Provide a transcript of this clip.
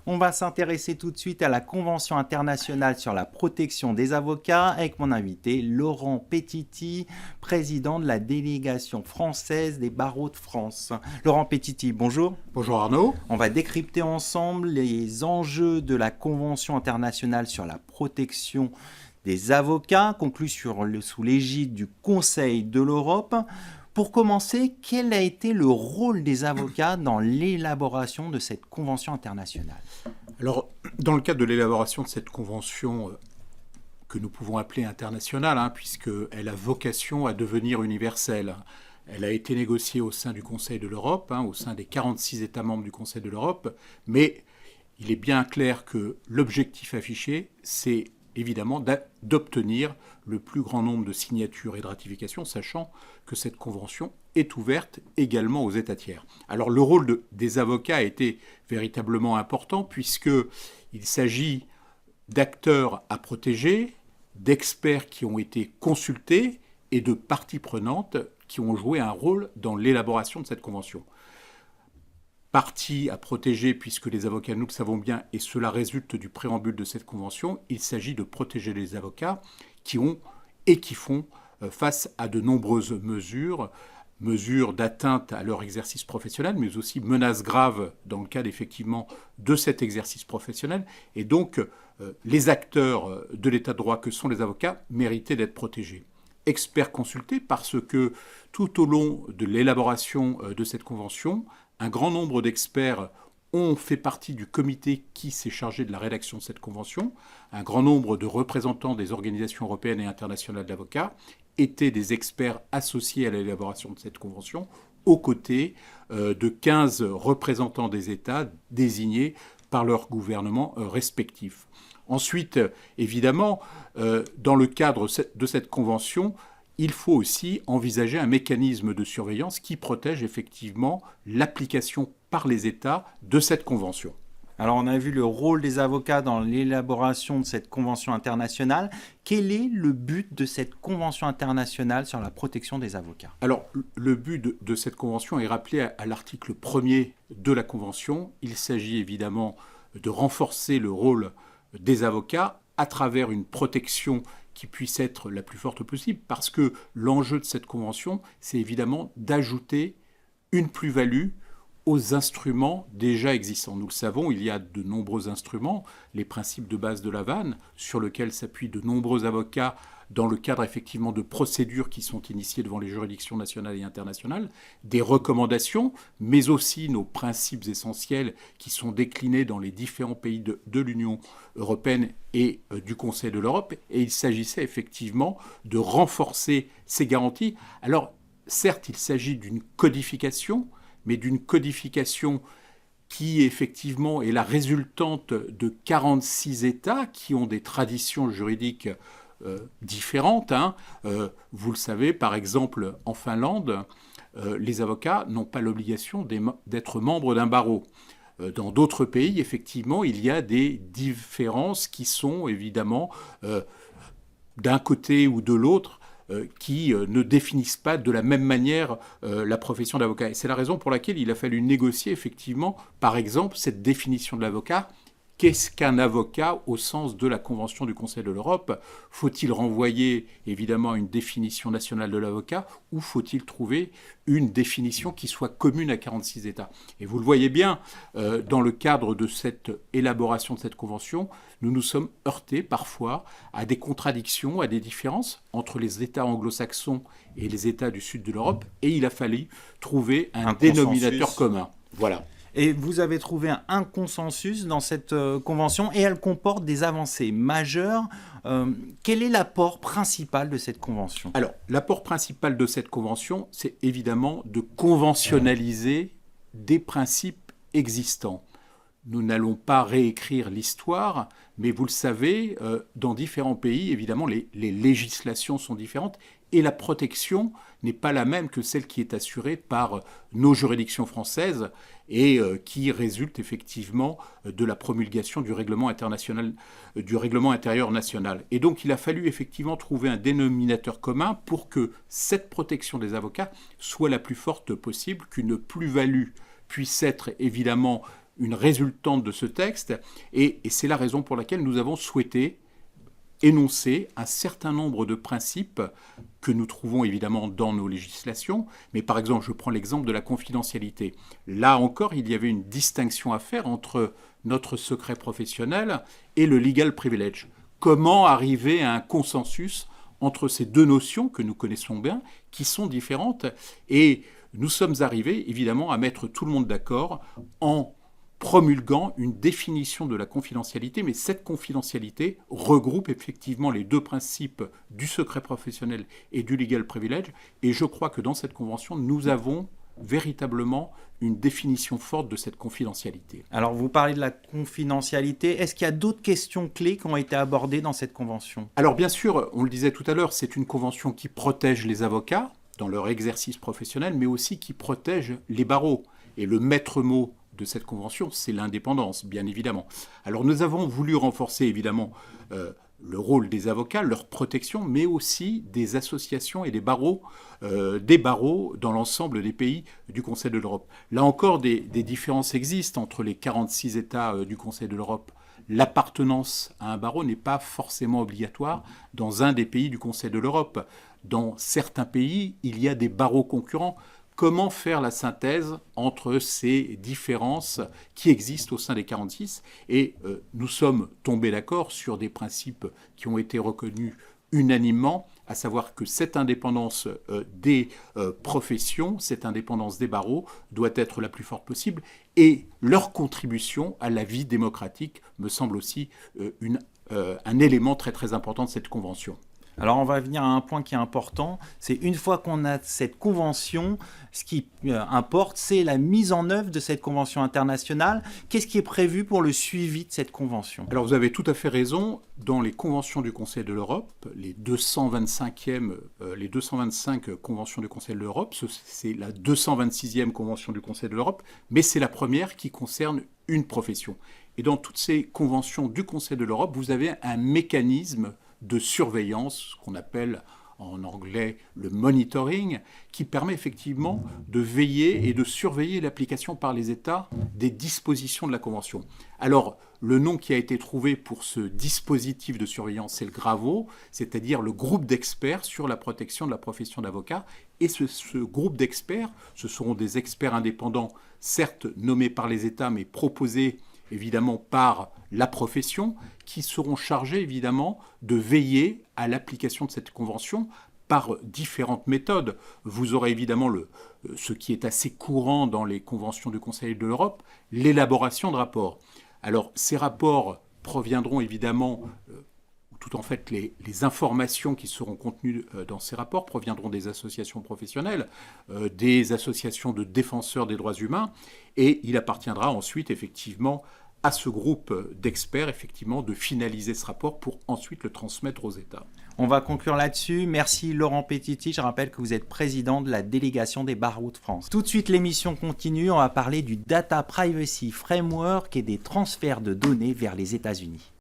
On va s'intéresser tout de suite à la Convention internationale sur la protection des avocats avec mon invité Laurent Petiti, président de la délégation française des barreaux de France. Laurent Petiti, bonjour. Bonjour Arnaud. On va décrypter ensemble les enjeux de la Convention internationale sur la protection des avocats, conclue sous l'égide du Conseil de l'Europe. Pour commencer, quel a été le rôle des avocats dans l'élaboration de cette convention internationale ? Alors, dans le cadre de l'élaboration de cette convention que nous pouvons appeler internationale, puisqu'elle a vocation à devenir universelle, elle a été négociée au sein du Conseil de l'Europe, au sein des 46 États membres du Conseil de l'Europe, mais il est bien clair que l'objectif affiché, c'est évidemment d'obtenir le plus grand nombre de signatures et de ratifications, sachant que cette convention est ouverte également aux États tiers. Alors le rôle des avocats a été véritablement important puisqu'il s'agit d'acteurs à protéger, d'experts qui ont été consultés et de parties prenantes qui ont joué un rôle dans l'élaboration de cette convention. Partie à protéger, puisque les avocats, nous le savons bien, et cela résulte du préambule de cette convention, il s'agit de protéger les avocats qui ont et qui font face à de nombreuses mesures d'atteinte à leur exercice professionnel, mais aussi menaces graves dans le cadre effectivement de cet exercice professionnel. Et donc, les acteurs de l'état de droit que sont les avocats méritaient d'être protégés. Experts consultés parce que tout au long de l'élaboration de cette convention, un grand nombre d'experts ont fait partie du comité qui s'est chargé de la rédaction de cette convention. Un grand nombre de représentants des organisations européennes et internationales d'avocats étaient des experts associés à l'élaboration de cette convention, aux côtés de 15 représentants des États désignés par leurs gouvernements respectifs. Ensuite, évidemment, dans le cadre de cette convention, il faut aussi envisager un mécanisme de surveillance qui protège effectivement l'application par les États de cette convention. Alors on a vu le rôle des avocats dans l'élaboration de cette convention internationale. Quel est le but de cette convention internationale sur la protection des avocats ? Alors le but de cette convention est rappelé à l'article 1er de la convention. Il s'agit évidemment de renforcer le rôle des avocats à travers une protection qui puisse être la plus forte possible, parce que l'enjeu de cette convention, c'est évidemment d'ajouter une plus-value aux instruments déjà existants. Nous le savons, il y a de nombreux instruments, les principes de base de La Havane, sur lesquels s'appuient de nombreux avocats dans le cadre effectivement de procédures qui sont initiées devant les juridictions nationales et internationales, des recommandations, mais aussi nos principes essentiels qui sont déclinés dans les différents pays de l'Union européenne et du Conseil de l'Europe. Et il s'agissait effectivement de renforcer ces garanties. Alors, certes, il s'agit d'une codification, mais d'une codification qui effectivement est la résultante de 46 États qui ont des traditions juridiques différentes. Vous le savez, par exemple, en Finlande, les avocats n'ont pas l'obligation d'être membres d'un barreau. Dans d'autres pays, effectivement, il y a des différences qui sont évidemment d'un côté ou de l'autre, qui ne définissent pas de la même manière la profession d'avocat. Et c'est la raison pour laquelle il a fallu négocier effectivement, par exemple, cette définition de l'avocat. Qu'est-ce qu'un avocat au sens de la Convention du Conseil de l'Europe ? Faut-il renvoyer évidemment à une définition nationale de l'avocat ou faut-il trouver une définition qui soit commune à 46 États ? Et vous le voyez bien, dans le cadre de cette élaboration de cette Convention, nous nous sommes heurtés parfois à des contradictions, à des différences entre les États anglo-saxons et les États du sud de l'Europe, et il a fallu trouver un dénominateur commun. Voilà. Et vous avez trouvé un consensus dans cette convention et elle comporte des avancées majeures. Quel est l'apport principal de cette convention ? Alors, l'apport principal de cette convention, c'est évidemment de conventionnaliser des principes existants. Nous n'allons pas réécrire l'histoire, mais vous le savez, dans différents pays, évidemment, les législations sont différentes et la protection n'est pas la même que celle qui est assurée par nos juridictions françaises et qui résulte effectivement de la promulgation du règlement international, du règlement intérieur national. Et donc il a fallu effectivement trouver un dénominateur commun pour que cette protection des avocats soit la plus forte possible, qu'une plus-value puisse être évidemment une résultante de ce texte, et c'est la raison pour laquelle nous avons souhaité énoncer un certain nombre de principes que nous trouvons évidemment dans nos législations, mais par exemple, je prends l'exemple de la confidentialité. Là encore, il y avait une distinction à faire entre notre secret professionnel et le legal privilege. Comment arriver à un consensus entre ces deux notions que nous connaissons bien, qui sont différentes, et nous sommes arrivés évidemment à mettre tout le monde d'accord en promulguant une définition de la confidentialité, mais cette confidentialité regroupe effectivement les deux principes du secret professionnel et du legal privilege, et je crois que dans cette convention, nous avons véritablement une définition forte de cette confidentialité. Alors, vous parlez de la confidentialité. Est-ce qu'il y a d'autres questions clés qui ont été abordées dans cette convention? Alors, bien sûr, on le disait tout à l'heure, c'est une convention qui protège les avocats dans leur exercice professionnel, mais aussi qui protège les barreaux. Et le maître mot de cette convention, c'est l'indépendance, bien évidemment. Alors, nous avons voulu renforcer, évidemment, le rôle des avocats, leur protection, mais aussi des associations et des barreaux dans l'ensemble des pays du Conseil de l'Europe. Là encore, des différences existent entre les 46 États du Conseil de l'Europe. L'appartenance à un barreau n'est pas forcément obligatoire dans un des pays du Conseil de l'Europe. Dans certains pays, il y a des barreaux concurrents. Comment faire la synthèse entre ces différences qui existent au sein des 46 ? Et nous sommes tombés d'accord sur des principes qui ont été reconnus unanimement, à savoir que cette indépendance des professions, cette indépendance des barreaux doit être la plus forte possible, et leur contribution à la vie démocratique me semble aussi un élément très très important de cette convention. Alors, on va venir à un point qui est important. C'est une fois qu'on a cette convention, ce qui importe, c'est la mise en œuvre de cette convention internationale. Qu'est-ce qui est prévu pour le suivi de cette convention? Alors, vous avez tout à fait raison. Dans les conventions du Conseil de l'Europe, les 225 conventions du Conseil de l'Europe, c'est la 226e convention du Conseil de l'Europe, mais c'est la première qui concerne une profession. Et dans toutes ces conventions du Conseil de l'Europe, vous avez un mécanisme de surveillance, qu'on appelle en anglais le monitoring, qui permet effectivement de veiller et de surveiller l'application par les États des dispositions de la Convention. Alors, le nom qui a été trouvé pour ce dispositif de surveillance, c'est le GRAVO, c'est-à-dire le groupe d'experts sur la protection de la profession d'avocat. Et ce groupe d'experts, ce seront des experts indépendants, certes nommés par les États, mais proposés évidemment par la profession, qui seront chargés évidemment de veiller à l'application de cette convention par différentes méthodes. Vous aurez évidemment ce qui est assez courant dans les conventions du Conseil de l'Europe, l'élaboration de rapports. Alors ces rapports proviendront évidemment, tout en fait les informations qui seront contenues dans ces rapports proviendront des associations professionnelles, des associations de défenseurs des droits humains, et il appartiendra ensuite effectivement à ce groupe d'experts, effectivement, de finaliser ce rapport pour ensuite le transmettre aux États. On va conclure là-dessus. Merci Laurent Petiti. Je rappelle que vous êtes président de la délégation des barreaux de France. Tout de suite, l'émission continue. On va parler du Data Privacy Framework et des transferts de données vers les États-Unis.